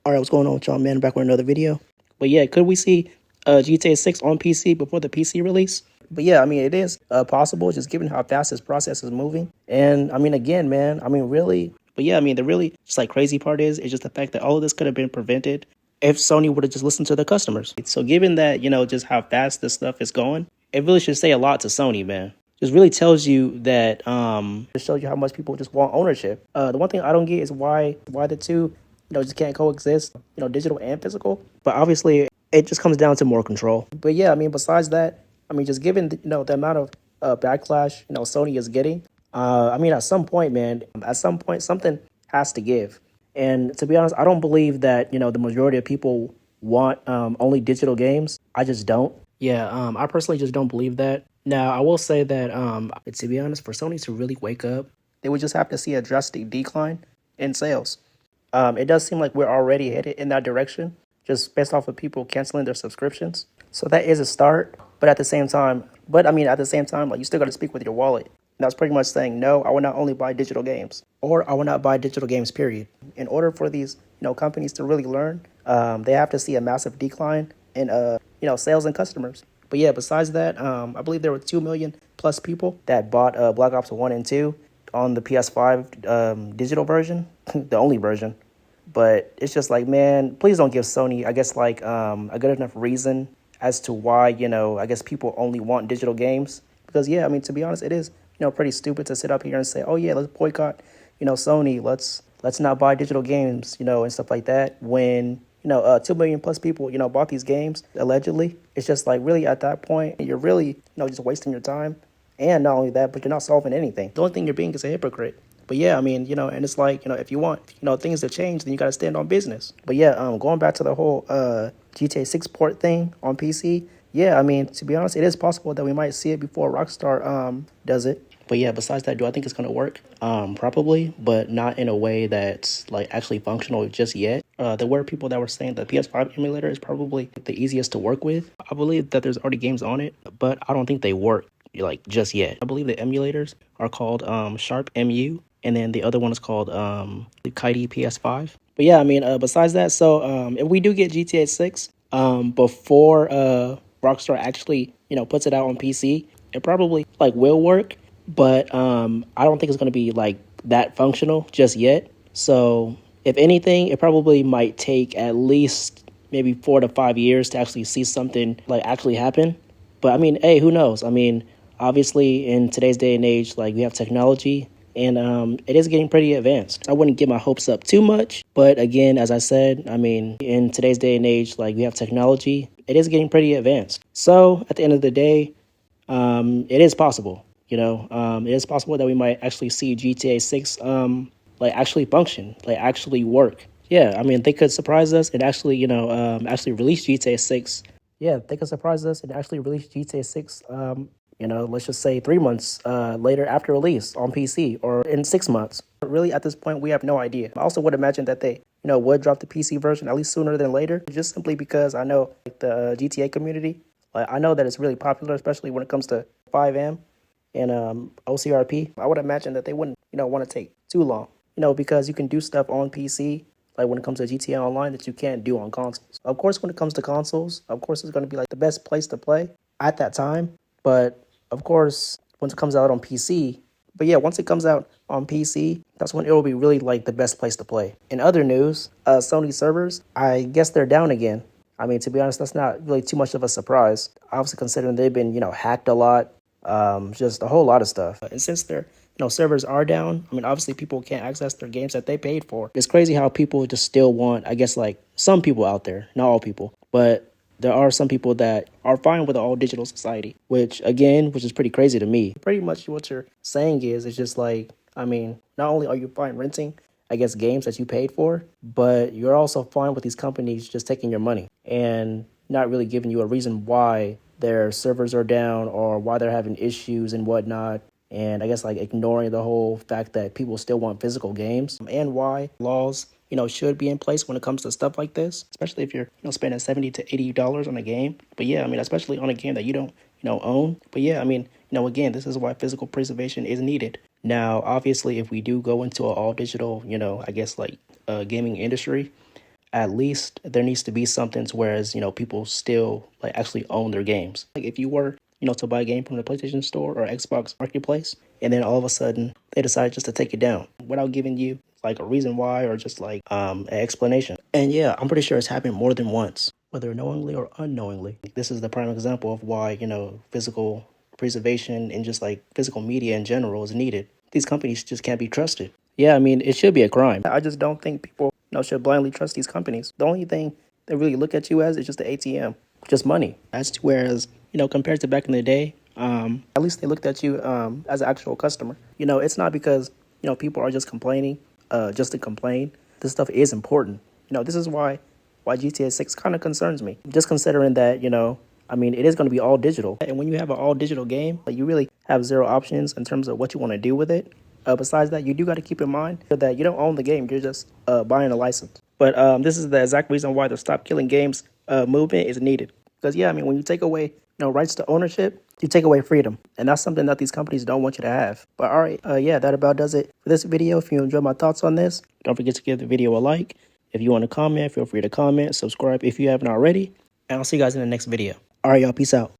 All right, what's going on with y'all, man? Back with another video. But yeah, could we see GTA 6 on PC before the PC release? But yeah, I mean, it is possible, just given how fast this process is moving. And I mean, again, man, I mean, really. But yeah, I mean, the really just like crazy part is just the fact that all of this could have been prevented if Sony would have just listened to the customers. So given that, just how fast this stuff is going, it really should say a lot to Sony, man. Just really tells you that it shows you how much people just want ownership. The one thing I don't get is why the two just can't coexist, digital and physical. But obviously it just comes down to more control. But yeah, I mean, besides that, I mean, just given the amount of backlash Sony is getting, I mean, at some point, man, something has to give. And to be honest, I don't believe that the majority of people want only digital games. I just don't. Yeah, I personally just don't believe that. Now, I will say that to be honest, for Sony to really wake up, they would just have to see a drastic decline in sales. It does seem like we're already headed in that direction, just based off of people canceling their subscriptions. So that is a start, but at the same time, like you still got to speak with your wallet. And that's pretty much saying, no, I will not only buy digital games, or I will not buy digital games, period. In order for these, companies to really learn, they have to see a massive decline in, sales and customers. But yeah, besides that, I believe there were 2 million plus people that bought Black Ops 1 and 2 on the PS5 digital version, the only version. But it's just like, man, please don't give Sony, I guess, like a good enough reason as to why, I guess people only want digital games. Because, yeah, I mean, to be honest, it is, pretty stupid to sit up here and say, oh, yeah, let's boycott, Sony. Let's not buy digital games, and stuff like that. When, 2 million plus people, bought these games, allegedly. It's just like, really, at that point, you're really, just wasting your time. And not only that, but you're not solving anything. The only thing you're being is a hypocrite. But yeah, I mean, and it's like, if you want, things to change, then you got to stand on business. But yeah, going back to the whole GTA 6 port thing on PC, yeah, I mean, to be honest, it is possible that we might see it before Rockstar does it. But yeah, besides that, do I think it's going to work? Probably, but not in a way that's like actually functional just yet. There were people that were saying the ps5 emulator is probably the easiest to work with. I believe that there's already games on it, but I don't think they work like just yet. I believe the emulators are called Sharp MU, and then the other one is called the Kitey PS5. But yeah, I mean, besides that, so if we do get GTA 6 before Rockstar actually puts it out on PC, it probably like will work, but I don't think it's going to be like that functional just yet. So if anything, it probably might take at least maybe 4 to 5 years to actually see something like actually happen. But I mean, hey, who knows? I mean, obviously in today's day and age, like we have technology, and it is getting pretty advanced. I wouldn't get my hopes up too much, but again, as I said, I mean, in today's day and age, like we have technology, it is getting pretty advanced. So at the end of the day, it is possible. It is possible that we might actually see GTA 6 like actually function, like actually work. Yeah, I mean, they could surprise us and actually, actually release GTA 6. Yeah, they could surprise us and actually release GTA 6, let's just say 3 months later after release on PC, or in 6 months. Really, at this point, we have no idea. I also would imagine that they, would drop the PC version at least sooner than later, just simply because I know like, the GTA community, like, I know that it's really popular, especially when it comes to 5M and OCRP. I would imagine that they wouldn't, want to take too long, because you can do stuff on PC, like when it comes to GTA Online, that you can't do on consoles. Of course, when it comes to consoles, of course, it's going to be like the best place to play at that time. But of course, once it comes out on PC, once it comes out on PC, that's when it will be really like the best place to play. In other news, Sony servers, I guess they're down again. I mean, to be honest, that's not really too much of a surprise. Obviously, considering they've been, hacked a lot, just a whole lot of stuff. And since their, servers are down, I mean, obviously people can't access their games that they paid for. It's crazy how people just still want, I guess, like some people out there, not all people, but there are some people that are fine with the all digital society, which is pretty crazy to me. Pretty much what you're saying is just like, I mean, not only are you fine renting, I guess, games that you paid for, but you're also fine with these companies just taking your money and not really giving you a reason why their servers are down or why they're having issues and whatnot. And I guess like ignoring the whole fact that people still want physical games, and why laws should be in place when it comes to stuff like this, especially if you're, spending $70 to $80 on a game. But yeah, I mean, especially on a game that you don't, own. But yeah, I mean, again, this is why physical preservation is needed. Now, obviously, if we do go into an all digital, I guess like gaming industry, at least there needs to be something to whereas, people still like actually own their games. Like if you were, to buy a game from the PlayStation Store or Xbox Marketplace, and then all of a sudden they decide just to take it down without giving you like a reason why or just like an explanation. And yeah, I'm pretty sure it's happened more than once, whether knowingly or unknowingly. This is the prime example of why, physical preservation and just like physical media in general is needed. These companies just can't be trusted. Yeah, I mean, it should be a crime. I just don't think people, should blindly trust these companies. The only thing they really look at you as is just the ATM, just money. That's whereas, compared to back in the day, at least they looked at you as an actual customer. It's not because, people are just complaining, just to complain. This stuff is important. This is why GTA 6 kind of concerns me. Just considering that, I mean, it is going to be all digital. And when you have an all digital game, like, you really have zero options in terms of what you want to do with it. Besides that, you do got to keep in mind that you don't own the game. You're just buying a license. But this is the exact reason why the Stop Killing Games movement is needed. Because, yeah, I mean, when you take away rights to ownership, you take away freedom. And that's something that these companies don't want you to have. But all right, yeah, that about does it for this video. If you enjoyed my thoughts on this, don't forget to give the video a like. If you want to comment, feel free to comment, subscribe if you haven't already. And I'll see you guys in the next video. All right, y'all, peace out.